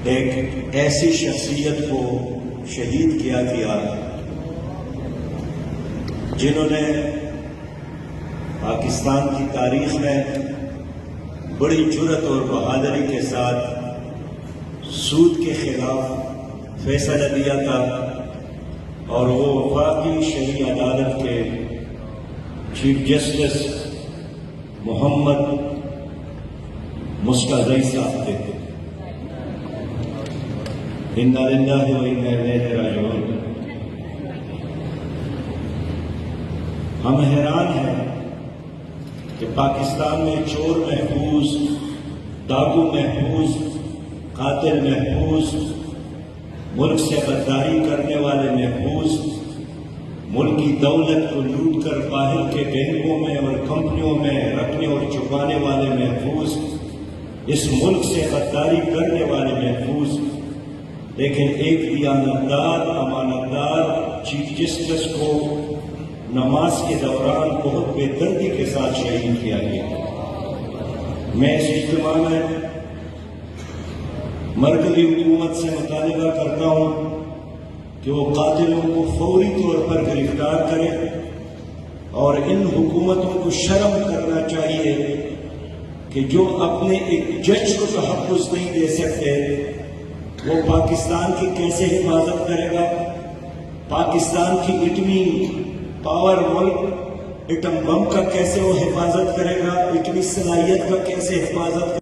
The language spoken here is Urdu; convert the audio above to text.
ایک ایسی شخصیت کو شہید کیا گیا جنہوں نے پاکستان کی تاریخ میں بڑی جرأت اور بہادری کے ساتھ سود کے خلاف فیصلہ دیا تھا، اور وہ وفاقی شرعی عدالت کے چیف جسٹس نورمحمدمسکانزئی صاحب تھے۔ انا للہ و انا الیہ راجعون۔ ہم حیران ہیں کہ پاکستان میں چور محفوظ، ڈاکو محفوظ، قاتل محفوظ، ملک سے غداری کرنے والے محفوظ، ملک کی دولت کو لوٹ کر باہر کے بینکوں میں اور کمپنیوں میں رکھنے اور چھپانے والے محفوظ، اس ملک سے غداری کرنے والے محفوظ، لیکن ایک دیانتدار امانتدار چیف جسٹس کو نماز کے دوران بہت بے دردی کے ساتھ شہید کیا گیا۔ میں اس اجتماع میں مرکزی حکومت سے مطالبہ کرتا ہوں کہ وہ قاتلوں کو فوری طور پر گرفتار کرے، اور ان حکومتوں کو شرم کرنا چاہیے کہ جو اپنے ایک جج کو تحفظ نہیں دے سکتے وہ پاکستان کی کیسے حفاظت کرے گا؟ پاکستان کی ایٹمی پاور ملک ایٹم بم کا کیسے وہ حفاظت کرے گا؟ ایٹمی صلاحیت کا کیسے حفاظت کرے گا؟